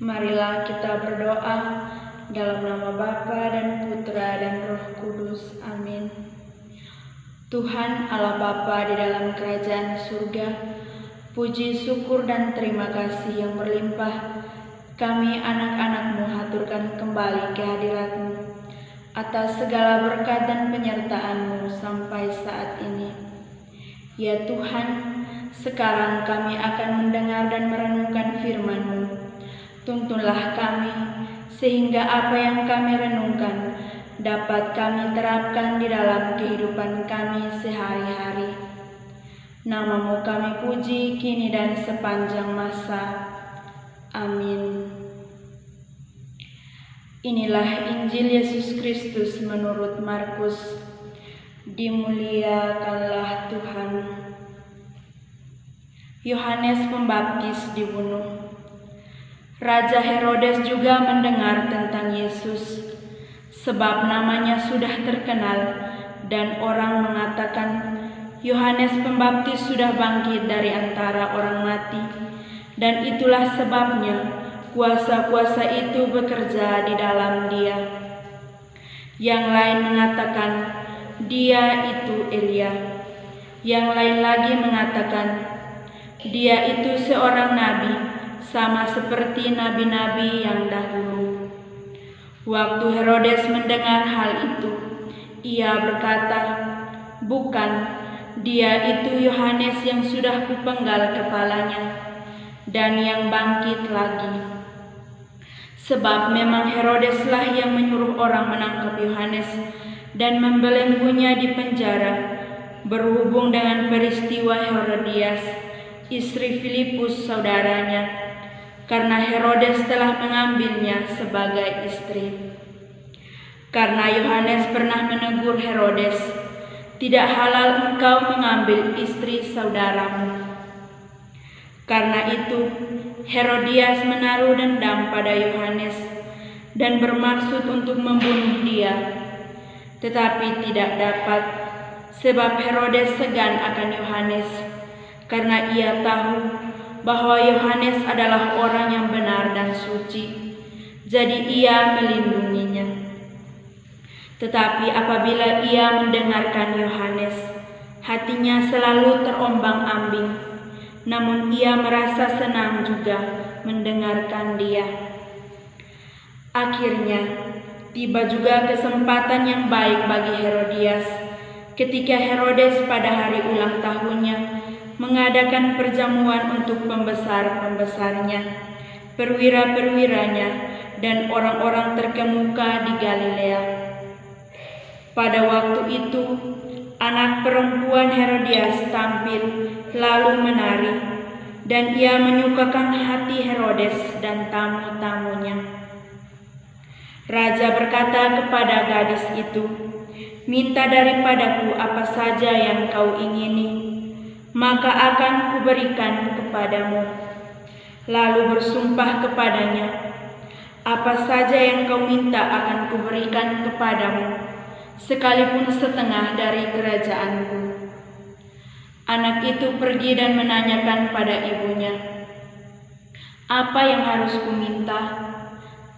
Marilah kita berdoa dalam nama Bapa dan Putra dan Roh Kudus. Amin. Tuhan Allah Bapa di dalam kerajaan surga, puji, syukur, dan terima kasih yang berlimpah kami anak-anak-Mu haturkan kembali ke hadirat-Mu atas segala berkat dan penyertaan-Mu sampai saat ini. Ya Tuhan, sekarang kami akan mendengar dan merenungkan firman-Mu. Tuntunlah kami, sehingga apa yang kami renungkan dapat kami terapkan di dalam kehidupan kami sehari-hari. Nama-Mu kami puji kini dan sepanjang masa. Amin. Inilah Injil Yesus Kristus menurut Markus. Dimuliakanlah Tuhan. Yohanes Pembaptis dibunuh. Raja Herodes juga mendengar tentang Yesus, sebab namanya sudah terkenal dan orang mengatakan Yohanes Pembaptis sudah bangkit dari antara orang mati, dan itulah sebabnya kuasa-kuasa itu bekerja di dalam dia. Yang lain mengatakan dia itu Elia, yang lain lagi mengatakan dia itu seorang nabi, sama seperti nabi-nabi yang dahulu. Waktu Herodes mendengar hal itu, ia berkata, "Bukan, dia itu Yohanes yang sudah kupenggal kepalanya, dan yang bangkit lagi." Sebab memang Herodeslah yang menyuruh orang menangkap Yohanes dan membelenggunya di penjara, berhubung dengan peristiwa Herodias, istri Filipus saudaranya, karena Herodes telah mengambilnya sebagai istri. Karena Yohanes pernah menegur Herodes, "Tidak halal engkau mengambil istri saudaramu." Karena itu Herodias menaruh dendam pada Yohanes dan bermaksud untuk membunuh dia, tetapi tidak dapat, sebab Herodes segan akan Yohanes, karena ia tahu bahwa Yohanes adalah orang yang benar dan suci, jadi ia melindunginya. Tetapi apabila ia mendengarkan Yohanes, hatinya selalu terombang-ambing, namun ia merasa senang juga mendengarkan dia. Akhirnya tiba juga kesempatan yang baik bagi Herodias ketika Herodes pada hari ulang tahunnya mengadakan perjamuan untuk pembesar-pembesarnya, perwira-perwiranya, dan orang-orang terkemuka di Galilea. Pada waktu itu, anak perempuan Herodias tampil lalu menari, dan ia menyukakan hati Herodes dan tamu-tamunya. Raja berkata kepada gadis itu, "Minta daripadaku apa saja yang kau ingini, maka akan kuberikan kepadamu." Lalu bersumpah kepadanya, "Apa saja yang kau minta akan kuberikan kepadamu, sekalipun setengah dari kerajaanku." Anak itu pergi dan menanyakan pada ibunya, "Apa yang harus kuminta?"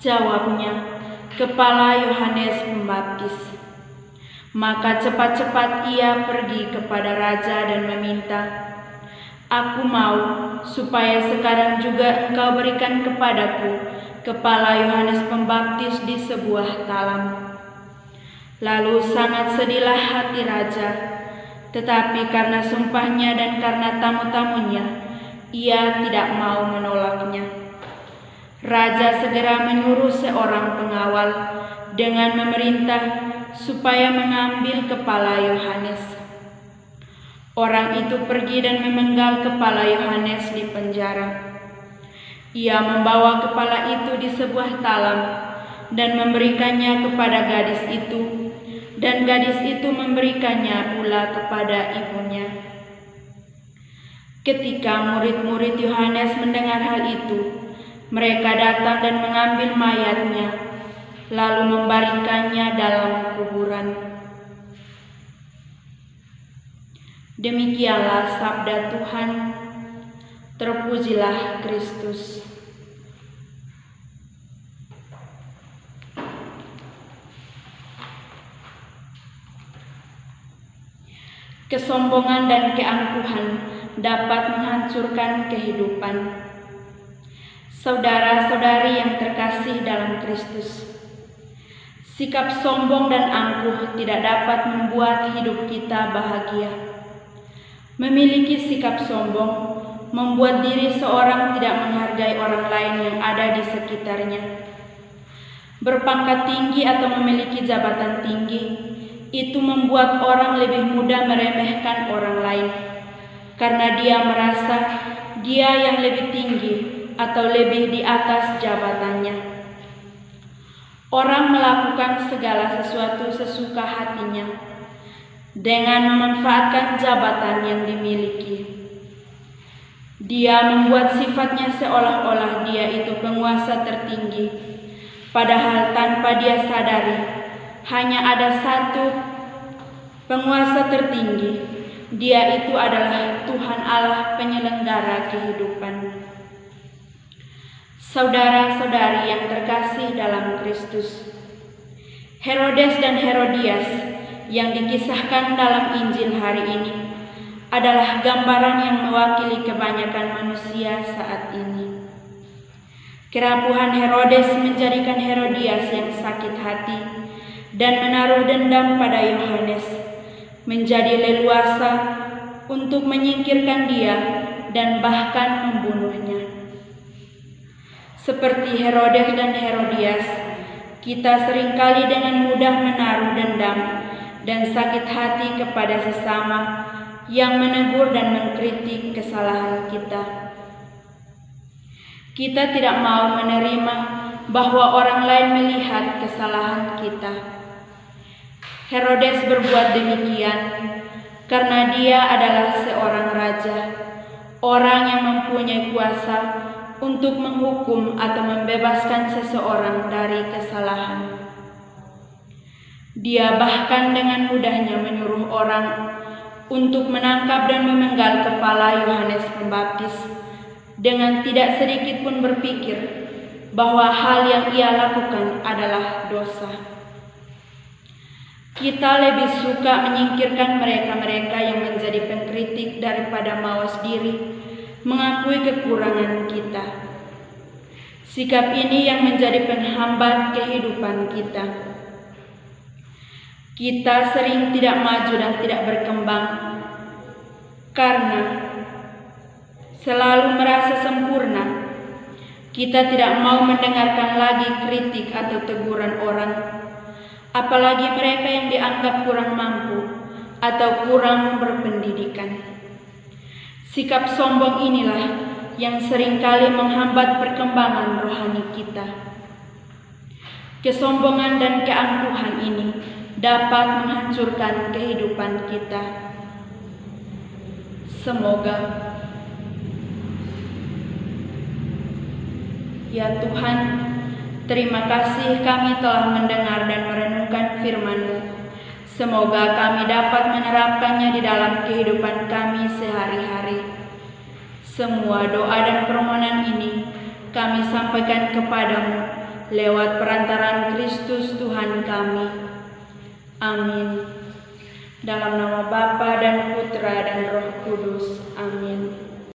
Jawabnya, "Kepala Yohanes Pembaptis." Maka cepat-cepat ia pergi kepada raja dan meminta, "Aku mau supaya sekarang juga engkau berikan kepadaku kepala Yohanes Pembaptis di sebuah talam." Lalu sangat sedihlah hati raja, tetapi karena sumpahnya dan karena tamu-tamunya, ia tidak mau menolaknya. Raja segera menyuruh seorang pengawal dengan memerintah supaya mengambil kepala Yohanes. Orang itu pergi dan memenggal kepala Yohanes di penjara. Ia membawa kepala itu di sebuah talam dan memberikannya kepada gadis itu, dan gadis itu memberikannya pula kepada ibunya. Ketika murid-murid Yohanes mendengar hal itu, mereka datang dan mengambil mayatnya, lalu membaringkannya dalam kuburan. Demikianlah sabda Tuhan. Terpujilah Kristus. Kesombongan dan keangkuhan dapat menghancurkan kehidupan. Saudara-saudari yang terkasih dalam Kristus, sikap sombong dan angkuh tidak dapat membuat hidup kita bahagia. Memiliki sikap sombong membuat diri seorang tidak menghargai orang lain yang ada di sekitarnya. Berpangkat tinggi atau memiliki jabatan tinggi, itu membuat orang lebih mudah meremehkan orang lain, karena dia merasa dia yang lebih tinggi atau lebih di atas jabatannya. Orang melakukan segala sesuatu sesuka hatinya dengan memanfaatkan jabatan yang dimiliki. Dia membuat sifatnya seolah-olah dia itu penguasa tertinggi, padahal tanpa dia sadari hanya ada satu penguasa tertinggi. Dia itu adalah Tuhan Allah penyelenggara kehidupan. Saudara-saudari yang terkasih dalam Kristus, Herodes dan Herodias yang dikisahkan dalam Injil hari ini adalah gambaran yang mewakili kebanyakan manusia saat ini. Kerapuhan Herodes menjadikan Herodias yang sakit hati dan menaruh dendam pada Yohanes, menjadi leluasa untuk menyingkirkan dia dan bahkan membunuhnya. Seperti Herodes dan Herodias, kita seringkali dengan mudah menaruh dendam dan sakit hati kepada sesama yang menegur dan mengkritik kesalahan kita. Kita tidak mau menerima bahwa orang lain melihat kesalahan kita. Herodes berbuat demikian karena dia adalah seorang raja, orang yang mempunyai kuasa untuk menghukum atau membebaskan seseorang dari kesalahan. Dia bahkan dengan mudahnya menyuruh orang untuk menangkap dan memenggal kepala Yohanes Pembaptis dengan tidak sedikit pun berpikir bahwa hal yang ia lakukan adalah dosa. Kita lebih suka menyingkirkan mereka-mereka yang menjadi pengkritik daripada mawas diri mengakui kekurangan kita. Sikap ini yang menjadi penghambat kehidupan kita. Kita sering tidak maju dan tidak berkembang karena selalu merasa sempurna. Kita tidak mau mendengarkan lagi kritik atau teguran orang, apalagi mereka yang dianggap kurang mampu atau kurang berpendidikan. Sikap sombong inilah yang seringkali menghambat perkembangan rohani kita. Kesombongan dan keangkuhan ini dapat menghancurkan kehidupan kita. Semoga ya Tuhan, terima kasih kami telah mendengar dan merenungkan firman-Mu. Semoga kami dapat menerapkannya di dalam kehidupan kami sehari-hari. Semua doa dan permohonan ini kami sampaikan kepadamu lewat perantaraan Kristus Tuhan kami. Amin. Dalam nama Bapa dan Putra dan Roh Kudus. Amin.